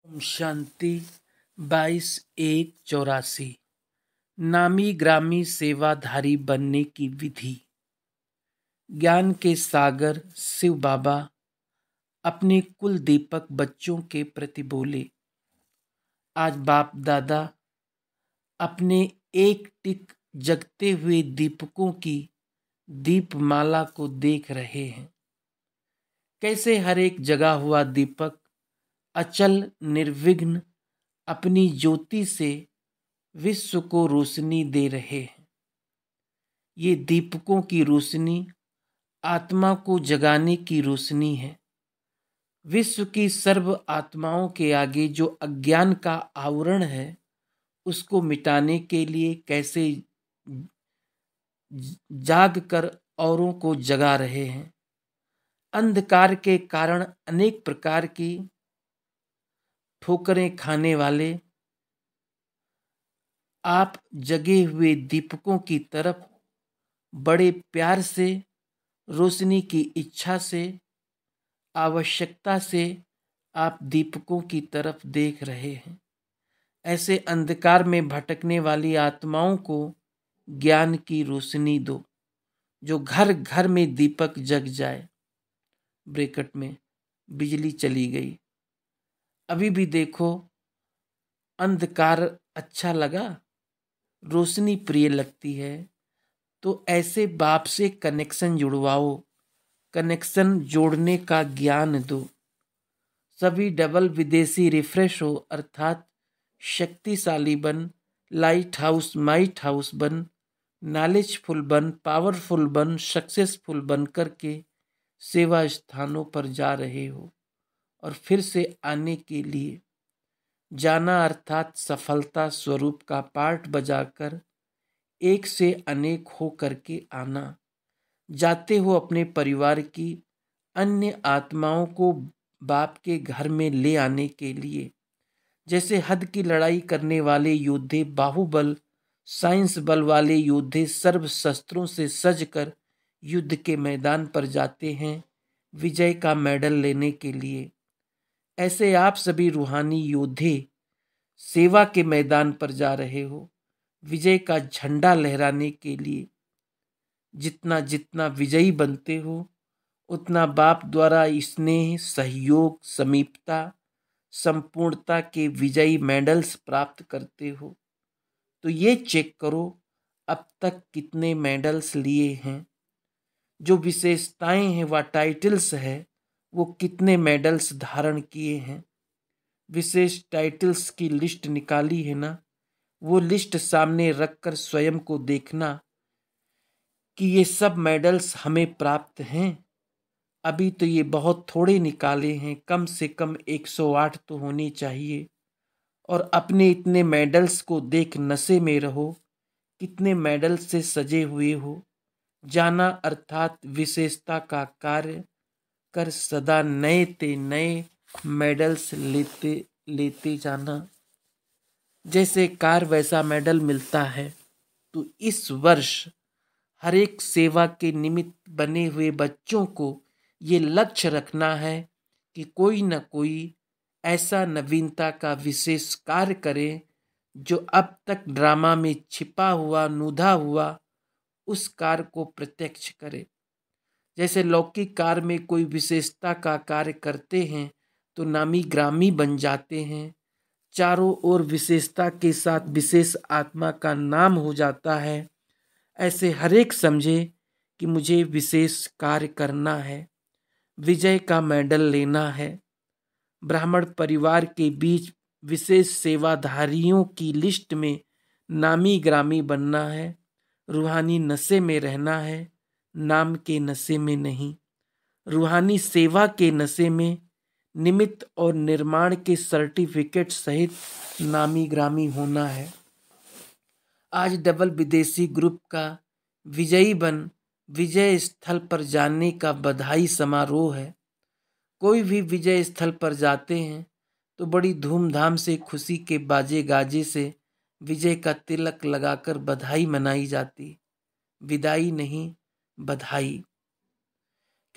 ओम शांति 22/1/84। नामी ग्रामी सेवाधारी बनने की विधि। ज्ञान के सागर शिव बाबा अपने कुल दीपक बच्चों के प्रति बोले। आज बाप दादा अपने एक टिक जगते हुए दीपकों की दीपमाला को देख रहे हैं। कैसे हर एक जगा हुआ दीपक अचल निर्विघ्न अपनी ज्योति से विश्व को रोशनी दे रहे हैं। ये दीपकों की रोशनी आत्मा को जगाने की रोशनी है। विश्व की सर्व आत्माओं के आगे जो अज्ञान का आवरण है उसको मिटाने के लिए कैसे जाग कर औरों को जगा रहे हैं। अंधकार के कारण अनेक प्रकार की ठोकरें खाने वाले आप जगे हुए दीपकों की तरफ बड़े प्यार से, रोशनी की इच्छा से, आवश्यकता से आप दीपकों की तरफ देख रहे हैं। ऐसे अंधकार में भटकने वाली आत्माओं को ज्ञान की रोशनी दो, जो घर घर में दीपक जग जाए। ब्रैकेट में बिजली चली गई। अभी भी देखो, अंधकार अच्छा लगा, रोशनी प्रिय लगती है, तो ऐसे बाप से कनेक्शन जुड़वाओ, कनेक्शन जोड़ने का ज्ञान दो। सभी डबल विदेशी रिफ्रेश हो, अर्थात शक्तिशाली बन, लाइट हाउस माइट हाउस बन, नॉलेजफुल बन, पावरफुल बन, सक्सेसफुल बन करके सेवा स्थानों पर जा रहे हो। और फिर से आने के लिए जाना, अर्थात सफलता स्वरूप का पार्ट बजाकर एक से अनेक हो करके आना। जाते हो अपने परिवार की अन्य आत्माओं को बाप के घर में ले आने के लिए। जैसे हद की लड़ाई करने वाले योद्धे, बाहुबल साइंस बल वाले योद्धे सर्व शस्त्रों से सजकर युद्ध के मैदान पर जाते हैं विजय का मेडल लेने के लिए। ऐसे आप सभी रूहानी योद्धे सेवा के मैदान पर जा रहे हो विजय का झंडा लहराने के लिए। जितना जितना विजयी बनते हो उतना बाप द्वारा स्नेह, सहयोग, समीपता, संपूर्णता के विजयी मेडल्स प्राप्त करते हो। तो ये चेक करो अब तक कितने मेडल्स लिए हैं। जो विशेषताएं हैं व टाइटल्स है वो कितने मेडल्स धारण किए हैं। विशेष टाइटल्स की लिस्ट निकाली है ना, वो लिस्ट सामने रखकर स्वयं को देखना कि ये सब मेडल्स हमें प्राप्त हैं। अभी तो ये बहुत थोड़े निकाले हैं, कम से कम 108 तो होनी चाहिए। और अपने इतने मेडल्स को देख नशे में रहो, कितने मेडल से सजे हुए हो। जाना, अर्थात विशेषता का कार्य कर सदा नए ते नए मेडल्स लेते लेते जाना। जैसे कार वैसा मेडल मिलता है। तो इस वर्ष हर एक सेवा के निमित्त बने हुए बच्चों को ये लक्ष्य रखना है कि कोई न कोई ऐसा नवीनता का विशेष कार्य करे जो अब तक ड्रामा में छिपा हुआ, नुधा हुआ उस कार्य को प्रत्यक्ष करे। जैसे लौकिक कार्य में कोई विशेषता का कार्य करते हैं तो नामी ग्रामी बन जाते हैं, चारों ओर विशेषता के साथ विशेष आत्मा का नाम हो जाता है। ऐसे हर एक समझे कि मुझे विशेष कार्य करना है, विजय का मेडल लेना है। ब्राह्मण परिवार के बीच विशेष सेवाधारियों की लिस्ट में नामी ग्रामी बनना है। रूहानी नशे में रहना है, नाम के नशे में नहीं। रूहानी सेवा के नशे में निमित्त और निर्माण के सर्टिफिकेट सहित नामी ग्रामी होना है। आज डबल विदेशी ग्रुप का विजयी बन विजय स्थल पर जाने का बधाई समारोह है। कोई भी विजय स्थल पर जाते हैं तो बड़ी धूमधाम से खुशी के बाजे गाजे से विजय का तिलक लगाकर बधाई मनाई जाती, विदाई नहीं बधाई।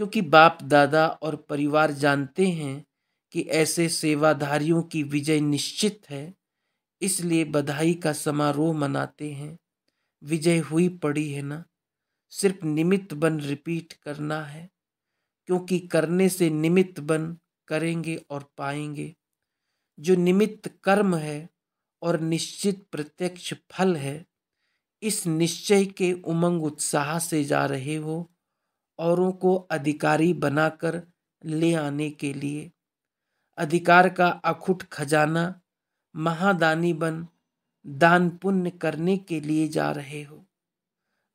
क्योंकि बाप दादा और परिवार जानते हैं कि ऐसे सेवाधारियों की विजय निश्चित है, इसलिए बधाई का समारोह मनाते हैं। विजय हुई पड़ी है ना, सिर्फ निमित्त बन रिपीट करना है, क्योंकि करने से निमित्त बन करेंगे और पाएंगे। जो निमित्त कर्म है और निश्चित प्रत्यक्ष फल है, इस निश्चय के उमंग उत्साह से जा रहे हो औरों को अधिकारी बनाकर ले आने के लिए। अधिकार का अखुट खजाना महादानी बन दान पुण्य करने के लिए जा रहे हो।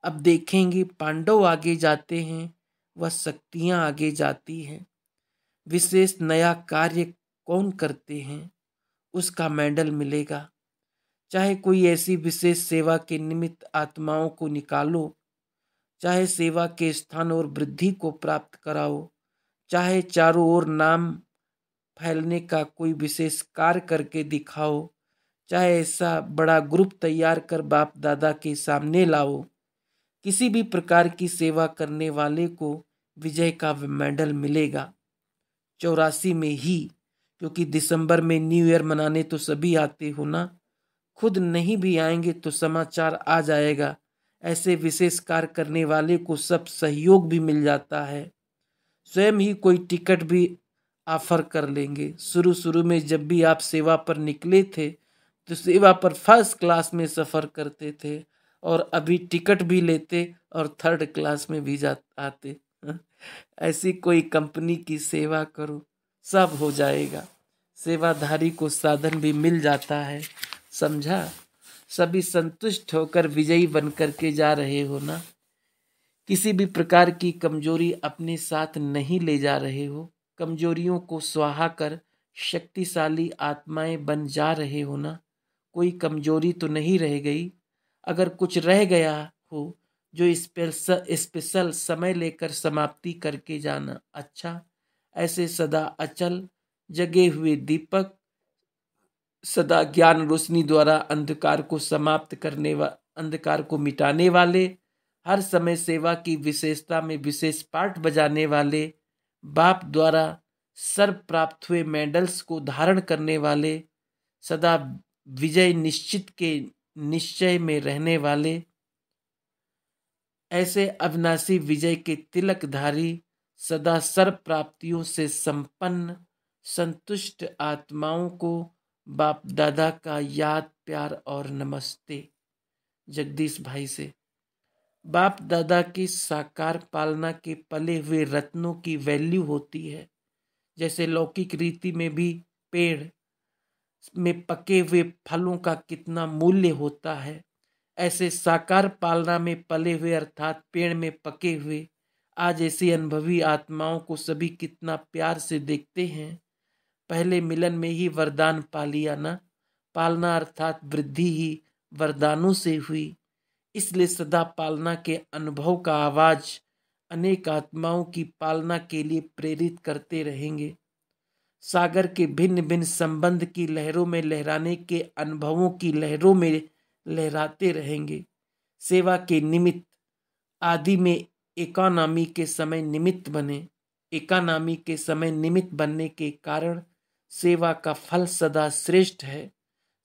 अब देखेंगे पांडव आगे जाते हैं, वह शक्तियां आगे जाती हैं। विशेष नया कार्य कौन करते हैं, उसका मेडल मिलेगा। चाहे कोई ऐसी विशेष सेवा के निमित्त आत्माओं को निकालो, चाहे सेवा के स्थान और वृद्धि को प्राप्त कराओ, चाहे चारों ओर नाम फैलने का कोई विशेष कार्य करके दिखाओ, चाहे ऐसा बड़ा ग्रुप तैयार कर बाप दादा के सामने लाओ, किसी भी प्रकार की सेवा करने वाले को विजय का मेडल मिलेगा। 84 में ही, क्योंकि दिसंबर में न्यू ईयर मनाने तो सभी आते हो ना, खुद नहीं भी आएंगे तो समाचार आ जाएगा। ऐसे विशेष कार्य करने वाले को सब सहयोग भी मिल जाता है, स्वयं ही कोई टिकट भी ऑफर कर लेंगे। शुरू शुरू में जब भी आप सेवा पर निकले थे तो सेवा पर फर्स्ट क्लास में सफ़र करते थे, और अभी टिकट भी लेते और थर्ड क्लास में भी आते। ऐसी कोई कंपनी की सेवा करो, सब हो जाएगा। सेवाधारी को साधन भी मिल जाता है, समझा। सभी संतुष्ट होकर विजयी बनकर के जा रहे हो ना, किसी भी प्रकार की कमजोरी अपने साथ नहीं ले जा रहे हो। कमजोरियों को स्वाहा कर शक्तिशाली आत्माएं बन जा रहे हो ना, कोई कमजोरी तो नहीं रह गई। अगर कुछ रह गया हो जो स्पेशल समय लेकर समाप्ति करके जाना। अच्छा, ऐसे सदा अचल जगे हुए दीपक, सदा ज्ञान रोशनी द्वारा अंधकार को समाप्त करने अंधकार को मिटाने वाले, हर समय सेवा की विशेषता में विशेष पार्ट बजाने वाले, बाप द्वारा सर्व प्राप्त हुए मेडल्स को धारण करने वाले, सदा विजय निश्चित के निश्चय में रहने वाले, ऐसे अविनाशी विजय के तिलकधारी, सदा सर्व प्राप्तियों से संपन्न संतुष्ट आत्माओं को बाप दादा का याद प्यार और नमस्ते। जगदीश भाई से। बाप दादा की साकार पालना के पले हुए रत्नों की वैल्यू होती है। जैसे लौकिक रीति में भी पेड़ में पके हुए फलों का कितना मूल्य होता है, ऐसे साकार पालना में पले हुए अर्थात पेड़ में पके हुए आज ऐसी अनुभवी आत्माओं को सभी कितना प्यार से देखते हैं। पहले मिलन में ही वरदान पा लिया ना, पालना अर्थात वृद्धि ही वरदानों से हुई, इसलिए सदा पालना के अनुभव का आवाज अनेक आत्माओं की पालना के लिए प्रेरित करते रहेंगे। सागर के भिन्न भिन्न संबंध की लहरों में लहराने के अनुभवों की लहरों में लहराते रहेंगे। सेवा के निमित्त आदि में एकानामी के समय निमित्त बने, एकानामी के समय निमित्त बनने के कारण सेवा का फल सदा श्रेष्ठ है।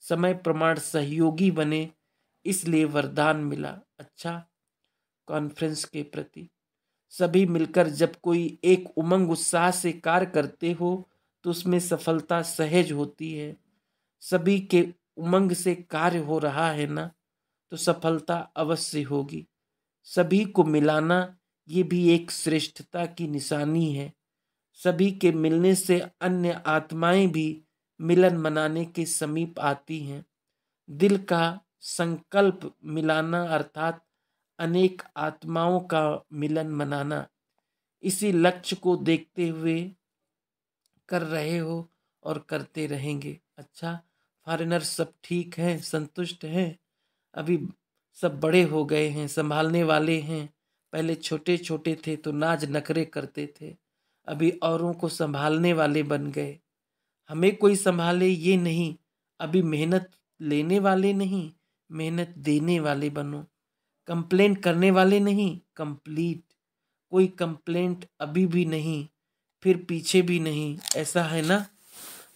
समय प्रमाण सहयोगी बने, इसलिए वरदान मिला। अच्छा, कॉन्फ्रेंस के प्रति सभी मिलकर जब कोई एक उमंग उत्साह से कार्य करते हो तो उसमें सफलता सहज होती है। सभी के उमंग से कार्य हो रहा है ना, तो सफलता अवश्य होगी। सभी को मिलाना ये भी एक श्रेष्ठता की निशानी है। सभी के मिलने से अन्य आत्माएं भी मिलन मनाने के समीप आती हैं। दिल का संकल्प मिलाना अर्थात अनेक आत्माओं का मिलन मनाना, इसी लक्ष्य को देखते हुए कर रहे हो और करते रहेंगे। अच्छा, फॉरेनर सब ठीक हैं, संतुष्ट हैं, अभी सब बड़े हो गए हैं, संभालने वाले हैं। पहले छोटे छोटे थे तो नाज नखरे करते थे, अभी औरों को संभालने वाले बन गए। हमें कोई संभाले ये नहीं, अभी मेहनत लेने वाले नहीं, मेहनत देने वाले बनो। कंप्लेंट करने वाले नहीं, कंप्लीट। कोई कंप्लेंट अभी भी नहीं, फिर पीछे भी नहीं, ऐसा है ना।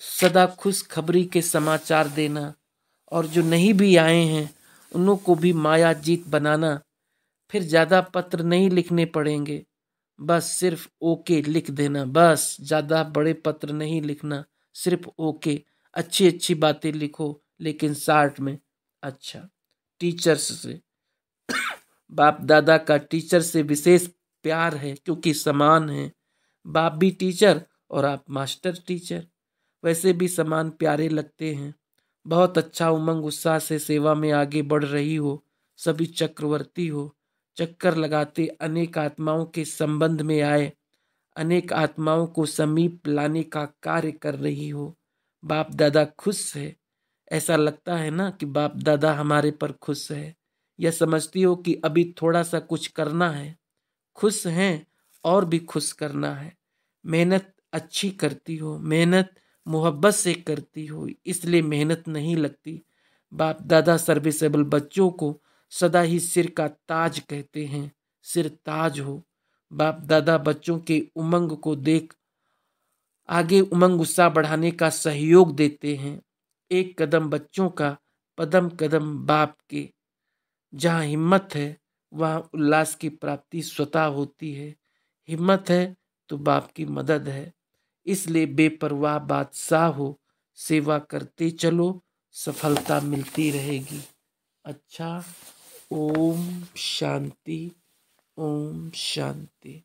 सदा खुशखबरी के समाचार देना, और जो नहीं भी आए हैं उन्हों को भी माया जीत बनाना। फिर ज़्यादा पत्र नहीं लिखने पड़ेंगे, बस सिर्फ ओके लिख देना। बस ज़्यादा बड़े पत्र नहीं लिखना, सिर्फ ओके। अच्छी अच्छी बातें लिखो, लेकिन शार्ट में। अच्छा, टीचर्स से, बाप दादा का टीचर से विशेष प्यार है, क्योंकि समान है। बाप भी टीचर और आप मास्टर टीचर, वैसे भी समान प्यारे लगते हैं। बहुत अच्छा उमंग उत्साह से सेवा में आगे बढ़ रही हो। सभी चक्रवर्ती हो, चक्कर लगाते अनेक आत्माओं के संबंध में आए, अनेक आत्माओं को समीप लाने का कार्य कर रही हो। बाप दादा खुश है। ऐसा लगता है ना कि बाप दादा हमारे पर खुश है, या समझती हो कि अभी थोड़ा सा कुछ करना है? खुश हैं, और भी खुश करना है। मेहनत अच्छी करती हो, मेहनत मोहब्बत से करती हो, इसलिए मेहनत नहीं लगती। बाप दादा सर्विसेबल बच्चों को सदा ही सिर का ताज कहते हैं। सिर ताज हो। बाप दादा बच्चों के उमंग को देख आगे उमंग उत्साह बढ़ाने का सहयोग देते हैं। एक कदम बच्चों का, पदम कदम बाप के। जहाँ हिम्मत है वहाँ उल्लास की प्राप्ति स्वतः होती है। हिम्मत है तो बाप की मदद है। इसलिए बेपरवाह बादशाह हो, सेवा करते चलो, सफलता मिलती रहेगी। अच्छा, ओम शांति, ओम शांति।